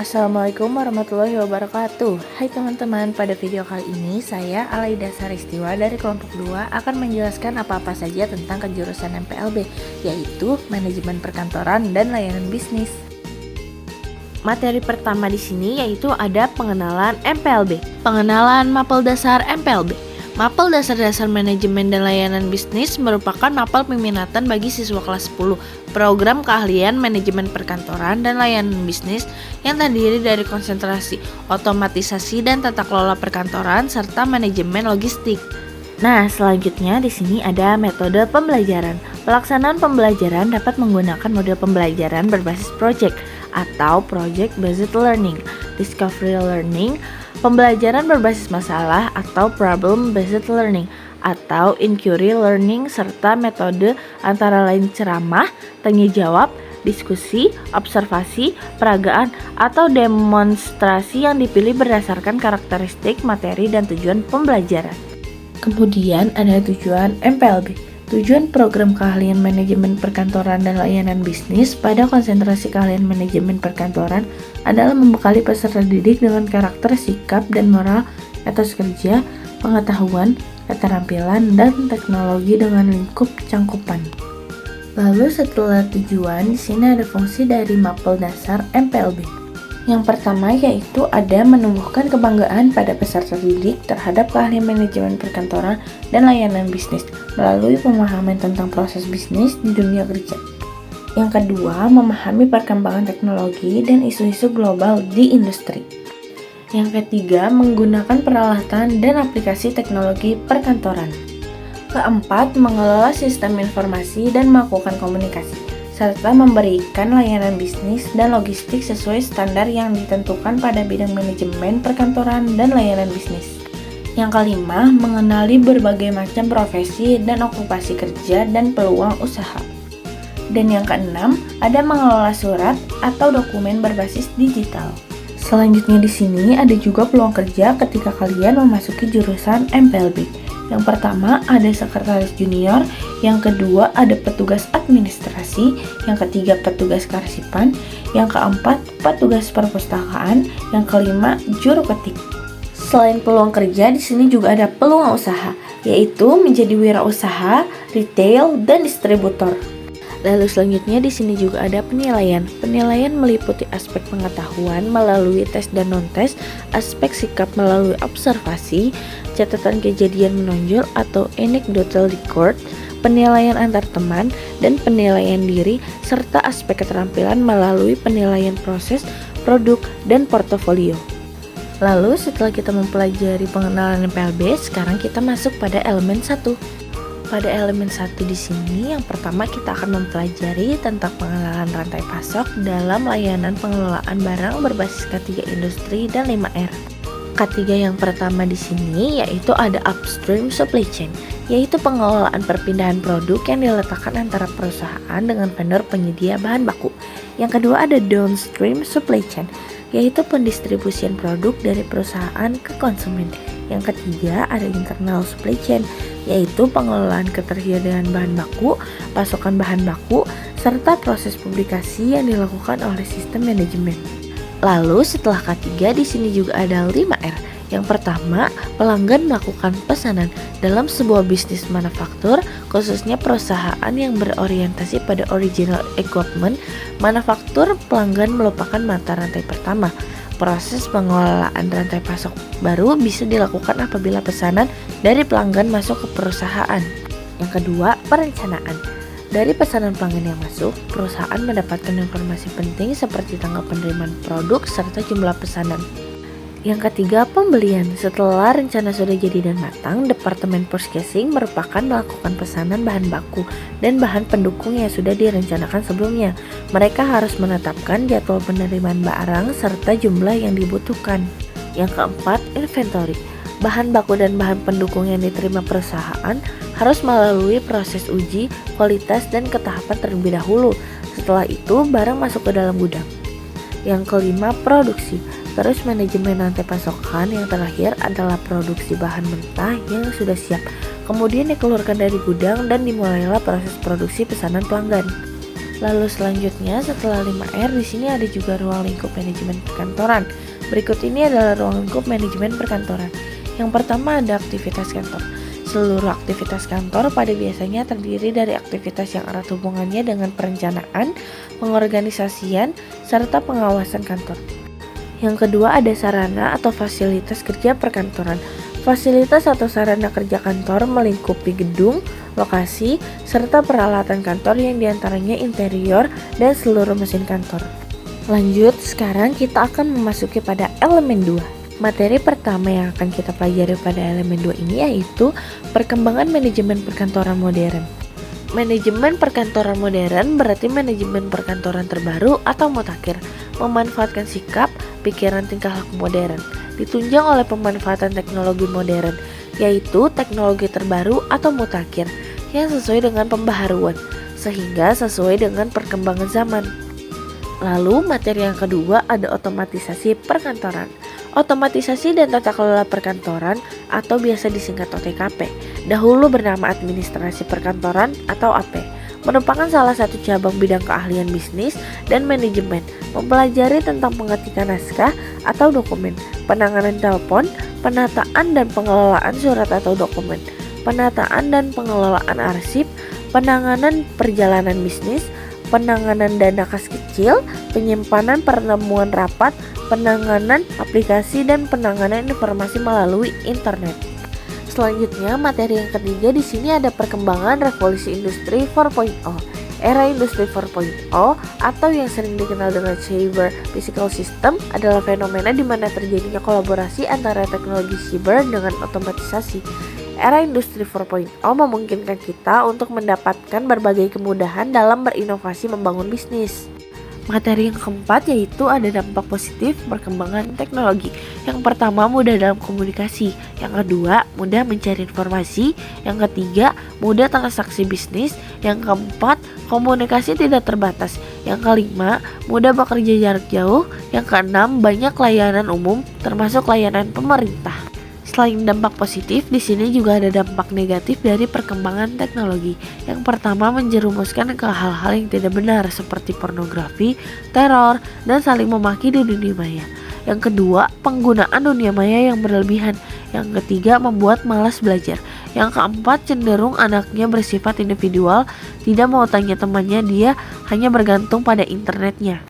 Assalamualaikum warahmatullahi wabarakatuh. Hai teman-teman, pada video kali ini saya Alaida Saristiwa dari kelompok 2 akan menjelaskan apa-apa saja tentang kejurusan MPLB, yaitu Manajemen Perkantoran dan Layanan Bisnis. Materi pertama di sini yaitu ada pengenalan MPLB. Pengenalan mapel dasar MPLB. Mapel Dasar-Dasar Manajemen dan Layanan Bisnis merupakan mapel peminatan bagi siswa kelas 10 program keahlian manajemen perkantoran dan layanan bisnis yang terdiri dari konsentrasi, otomatisasi dan tata kelola perkantoran serta manajemen logistik. Nah, selanjutnya di sini ada metode pembelajaran. Pelaksanaan pembelajaran dapat menggunakan model pembelajaran berbasis project atau project based learning, discovery learning, pembelajaran berbasis masalah atau problem based learning, atau inquiry learning, serta metode antara lain ceramah, tanya jawab, diskusi, observasi, peragaan, atau demonstrasi yang dipilih berdasarkan karakteristik, materi, dan tujuan pembelajaran. Kemudian ada tujuan MPLB. Tujuan program keahlian manajemen perkantoran dan layanan bisnis pada konsentrasi keahlian manajemen perkantoran adalah membekali peserta didik dengan karakter, sikap, dan moral, etos kerja, pengetahuan, keterampilan, dan teknologi dengan lingkup cangkupan. Lalu setelah tujuan, di sini ada fungsi dari mapel dasar MPLB. Yang pertama yaitu ada menumbuhkan kebanggaan pada peserta didik terhadap keahlian manajemen perkantoran dan layanan bisnis melalui pemahaman tentang proses bisnis di dunia kerja. Yang kedua, memahami perkembangan teknologi dan isu-isu global di industri. Yang ketiga, menggunakan peralatan dan aplikasi teknologi perkantoran. Keempat, mengelola sistem informasi dan melakukan komunikasi, serta memberikan layanan bisnis dan logistik sesuai standar yang ditentukan pada bidang manajemen perkantoran dan layanan bisnis. Yang kelima, mengenali berbagai macam profesi dan okupasi kerja dan peluang usaha. Dan yang keenam, ada mengelola surat atau dokumen berbasis digital. Selanjutnya di sini ada juga peluang kerja ketika kalian memasuki jurusan MPLB. Yang pertama ada sekretaris junior, yang kedua ada petugas administrasi, yang ketiga petugas kearsipan, yang keempat petugas perpustakaan, yang kelima juru ketik. Selain peluang kerja, di sini juga ada peluang usaha, yaitu menjadi wirausaha, retail, dan distributor. Lalu selanjutnya di sini juga ada penilaian. Penilaian meliputi aspek pengetahuan melalui tes dan non-tes, aspek sikap melalui observasi, catatan kejadian menonjol atau anecdotal record, penilaian antar teman, dan penilaian diri, serta aspek keterampilan melalui penilaian proses, produk, dan portofolio. Lalu setelah kita mempelajari pengenalan MPLB, sekarang kita masuk pada elemen 1. Pada elemen 1 di sini, yang pertama kita akan mempelajari tentang pengenalan rantai pasok dalam layanan pengelolaan barang berbasis K3 industri dan 5R. K3 yang pertama di sini yaitu ada upstream supply chain, yaitu pengelolaan perpindahan produk yang diletakkan antara perusahaan dengan vendor penyedia bahan baku. Yang kedua ada downstream supply chain, yaitu pendistribusian produk dari perusahaan ke konsumen. Yang ketiga ada internal supply chain, yaitu pengelolaan ketersediaan bahan baku, pasokan bahan baku, serta proses publikasi yang dilakukan oleh sistem manajemen. Lalu setelah K3 di sini juga ada 5R. Yang pertama, pelanggan melakukan pesanan. Dalam sebuah bisnis manufaktur, khususnya perusahaan yang berorientasi pada original equipment, manufaktur pelanggan merupakan mata rantai pertama. Proses pengelolaan rantai pasok baru bisa dilakukan apabila pesanan dari pelanggan masuk ke perusahaan. Yang kedua, perencanaan. Dari pesanan pelanggan yang masuk, perusahaan mendapatkan informasi penting seperti tanggal penerimaan produk serta jumlah pesanan. Yang ketiga, pembelian. Setelah rencana sudah jadi dan matang, Departemen Purchasing merupakan melakukan pesanan bahan baku dan bahan pendukung yang sudah direncanakan sebelumnya. Mereka harus menetapkan jadwal penerimaan barang serta jumlah yang dibutuhkan. Yang keempat, inventory. Bahan baku dan bahan pendukung yang diterima perusahaan harus melalui proses uji, kualitas, dan ketahapan terlebih dahulu. Setelah itu, barang masuk ke dalam gudang. Yang kelima, produksi. Terus manajemen rantai pasokan. Yang terakhir adalah produksi bahan mentah yang sudah siap, kemudian dikeluarkan dari gudang dan dimulailah proses produksi pesanan pelanggan. Lalu selanjutnya setelah 5R di sini ada juga ruang lingkup manajemen perkantoran. Berikut ini adalah ruang lingkup manajemen perkantoran. Yang pertama ada aktivitas kantor. Seluruh aktivitas kantor pada biasanya terdiri dari aktivitas yang erat hubungannya dengan perencanaan, pengorganisasian, serta pengawasan kantor. Yang kedua ada sarana atau fasilitas kerja perkantoran. Fasilitas atau sarana kerja kantor melingkupi gedung, lokasi, serta peralatan kantor yang diantaranya interior dan seluruh mesin kantor. Lanjut, sekarang kita akan memasuki pada elemen 2. Materi pertama yang akan kita pelajari pada elemen 2 ini yaitu perkembangan manajemen perkantoran modern. Manajemen perkantoran modern berarti manajemen perkantoran terbaru atau mutakhir, memanfaatkan sikap, pikiran, tingkah laku modern. Ditunjang oleh pemanfaatan teknologi modern, yaitu teknologi terbaru atau mutakhir yang sesuai dengan pembaharuan, sehingga sesuai dengan perkembangan zaman. Lalu materi yang kedua ada otomatisasi perkantoran. Otomatisasi dan tata kelola perkantoran atau biasa disingkat OTKP, dahulu bernama administrasi perkantoran atau AP, merupakan salah satu cabang bidang keahlian bisnis dan manajemen, mempelajari tentang pengetikan naskah atau dokumen, penanganan telepon, penataan dan pengelolaan surat atau dokumen, penataan dan pengelolaan arsip, penanganan perjalanan bisnis, penanganan dana kas kecil, penyimpanan pertemuan rapat, penanganan aplikasi, dan penanganan informasi melalui internet. Selanjutnya, materi yang ketiga di sini ada perkembangan revolusi industri 4.0. Era industri 4.0 atau yang sering dikenal dengan cyber physical system adalah fenomena di mana terjadinya kolaborasi antara teknologi siber dengan otomatisasi. Era industri 4.0 memungkinkan kita untuk mendapatkan berbagai kemudahan dalam berinovasi membangun bisnis. Materi yang keempat yaitu ada dampak positif perkembangan teknologi. Yang pertama, mudah dalam komunikasi. Yang kedua, mudah mencari informasi. Yang ketiga, mudah transaksi bisnis. Yang keempat, komunikasi tidak terbatas. Yang kelima, mudah bekerja jarak jauh. Yang keenam, banyak layanan umum termasuk layanan pemerintah. Selain dampak positif, di sini juga ada dampak negatif dari perkembangan teknologi. Yang pertama, menjerumuskan ke hal-hal yang tidak benar seperti pornografi, teror, dan saling memaki di dunia maya. Yang kedua, penggunaan dunia maya yang berlebihan. Yang ketiga, membuat malas belajar. Yang keempat, cenderung anaknya bersifat individual, tidak mau tanya temannya, dia hanya bergantung pada internetnya.